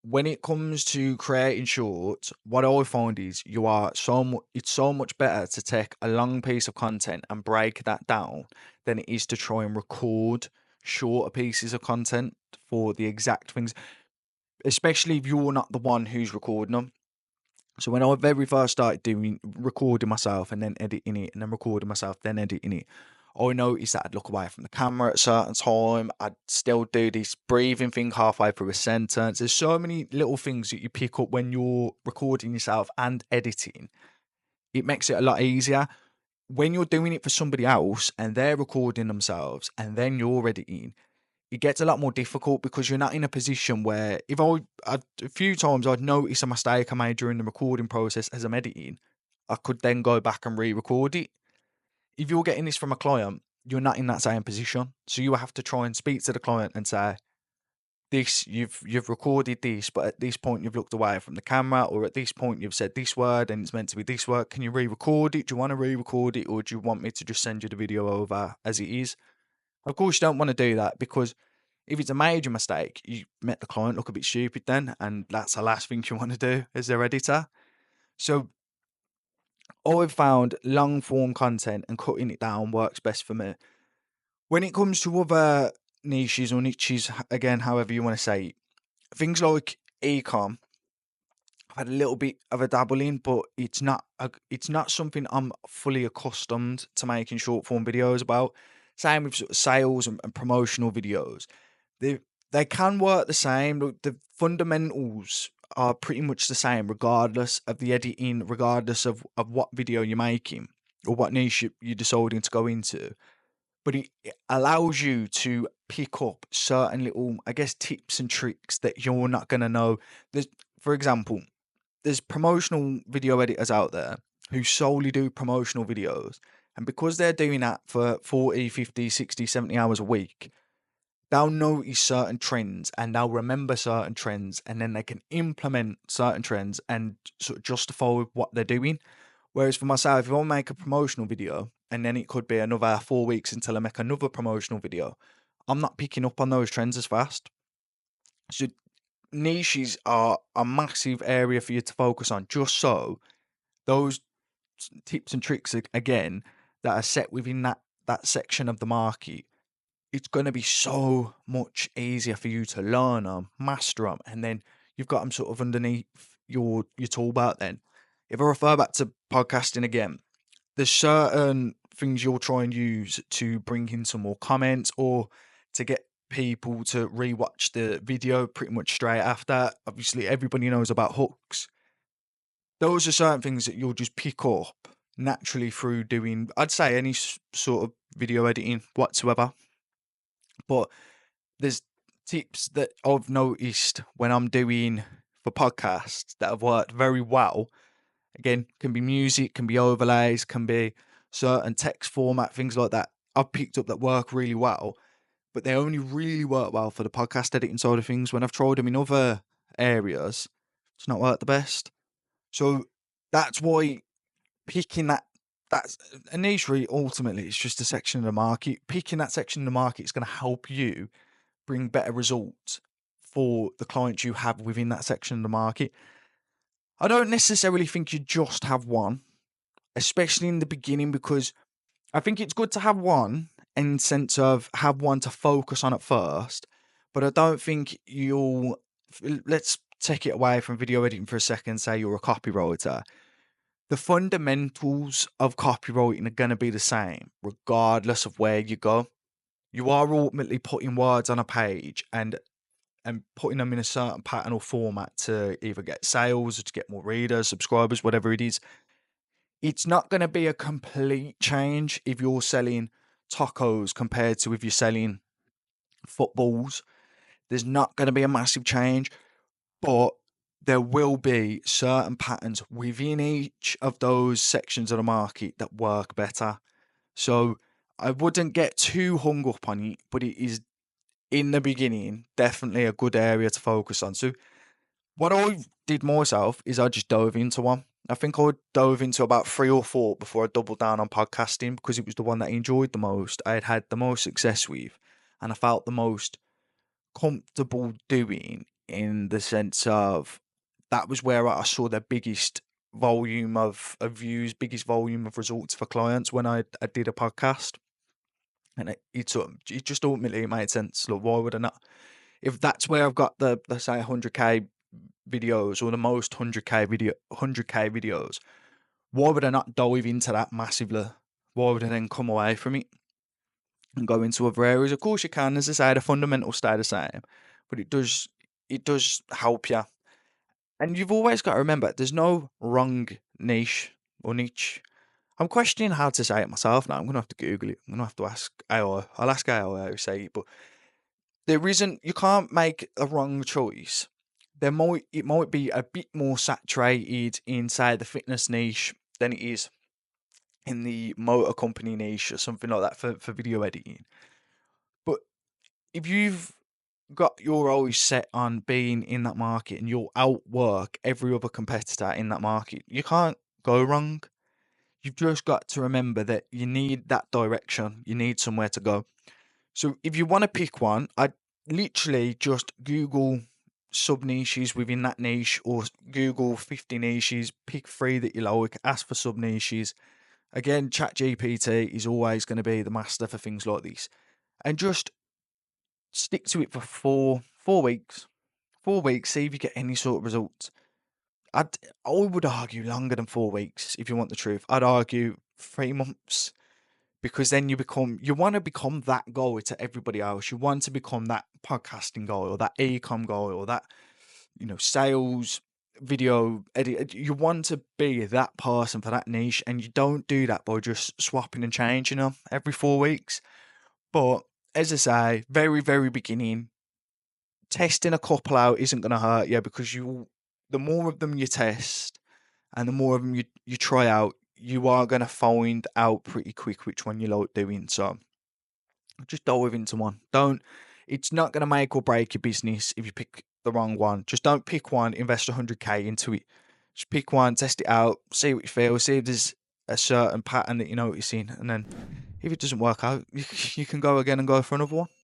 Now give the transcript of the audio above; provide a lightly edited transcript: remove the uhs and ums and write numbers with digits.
when it comes to creating shorts, what I find is it's so much better to take a long piece of content and break that down than it is to try and record shorter pieces of content for the exact things, especially if you're not the one who's recording them. So when I very first started doing recording myself and then editing it and then recording myself, then editing it, I noticed that I'd look away from the camera at a certain time. I'd still do this breathing thing halfway through a sentence. There's so many little things that you pick up when you're recording yourself and editing. It makes it a lot easier. When you're doing it for somebody else and they're recording themselves and then you're editing, it gets a lot more difficult because you're not in a position where a few times I'd notice a mistake I made during the recording process as I'm editing, I could then go back and re-record it. If you're getting this from a client, you're not in that same position. So you have to try and speak to the client and say, this, you've recorded this, but at this point you've looked away from the camera, or at this point you've said this word and it's meant to be this word. Can you re-record it? Do you want to re-record it, or do you want me to just send you the video over as it is? Of course, you don't want to do that because if it's a major mistake, you make the client look a bit stupid then, and that's the last thing you want to do as their editor. So I've found long form content and cutting it down works best for me. When it comes to other niches or niches, again, however you want to say it, things like ecom, I've had a little bit of a dabble in, but it's not something I'm fully accustomed to making short form videos about. Same with sort of sales and promotional videos. They they can work the same. The fundamentals are pretty much the same, regardless of the editing, regardless of what video you're making or what niche you're deciding to go into. But it allows you to pick up certain little, I guess, tips and tricks that you're not going to know. For example, there's promotional video editors out there who solely do promotional videos. And because they're doing that for 40, 50, 60, 70 hours a week, they'll notice certain trends and they'll remember certain trends, and then they can implement certain trends and sort of justify what they're doing. Whereas for myself, if I make a promotional video and then it could be another 4 weeks until I make another promotional video, I'm not picking up on those trends as fast. So niches are a massive area for you to focus on, just so those tips and tricks again that are set within that section of the market, it's going to be so much easier for you to learn them, master them, and then you've got them sort of underneath your tool belt. Then, if I refer back to podcasting again, there's certain things you'll try and use to bring in some more comments or to get people to rewatch the video pretty much straight after. Obviously, everybody knows about hooks. Those are certain things that you'll just pick up naturally through doing, I'd say, any sort of video editing whatsoever. But there's tips that I've noticed when I'm doing for podcasts that have worked very well. Again, can be music, can be overlays, can be certain text format, things like that. I've picked up that work really well, but they only really work well for the podcast editing side of things. When I've tried them in other areas, it's not worked the best. So that's why picking that's a niche. Really, ultimately, it's just a section of the market. Picking that section of the market is going to help you bring better results for the clients you have within that section of the market. I don't necessarily think you just have one, especially in the beginning, because I think it's good to have one in sense of have one to focus on at first, but I don't think let's take it away from video editing for a second, say you're a copywriter. The fundamentals of copywriting are going to be the same regardless of where you go. You are ultimately putting words on a page and putting them in a certain pattern or format to either get sales or to get more readers, subscribers, whatever it is. It's not going to be a complete change if you're selling tacos compared to if you're selling footballs. There's not going to be a massive change, but there will be certain patterns within each of those sections of the market that work better. So I wouldn't get too hung up on it, but it is in the beginning definitely a good area to focus on. So what I did myself is I just dove into one. I think I dove into about 3 or 4 before I doubled down on podcasting because it was the one that I enjoyed the most, I had the most success with, and I felt the most comfortable doing in the sense of that was where I saw the biggest volume of views, biggest volume of results for clients when I did a podcast. And it just ultimately made sense. Look, why would I not? If that's where I've got the, let's say, 100K videos or the most 100K videos, why would I not dive into that massively? Why would I then come away from it and go into other areas? Of course you can, as I say, the fundamentals stay the same, but it does help you. And you've always got to remember, there's no wrong niche or niche. I'm questioning how to say it myself now. I'm gonna have to Google it. I'm gonna have to ask AI. I'll ask AI how to say it, but there isn't. You can't make a wrong choice. It might be a bit more saturated inside the fitness niche than it is in the motor company niche or something like that for video editing. But if you've got your eyes set on being in that market and you'll outwork every other competitor in that market, you can't go wrong. You've just got to remember that you need that direction. You need somewhere to go. So if you want to pick one, I'd literally just Google sub niches within that niche or Google 50 niches, pick three that you like, ask for sub niches. Again, ChatGPT is always going to be the master for things like this. And just stick to it for four weeks. 4 weeks, see if you get any sort of results. I would argue longer than 4 weeks if you want the truth. I'd argue 3 months because then you want to become that guy to everybody else. You want to become that podcasting guy or that ecom guy or that sales video edit. You want to be that person for that niche, and you don't do that by just swapping and changing them every 4 weeks. But as I say, very very beginning, testing a couple out isn't going to hurt you because the more of them you test and the more of them you try out, you are going to find out pretty quick which one you like doing. So just dive into one. Don't. It's not going to make or break your business if you pick the wrong one. Just don't pick one. Invest 100K into it. Just pick one, test it out, see what you feel, see if there's a certain pattern that you're noticing, and then if it doesn't work out, you can go again and go for another one.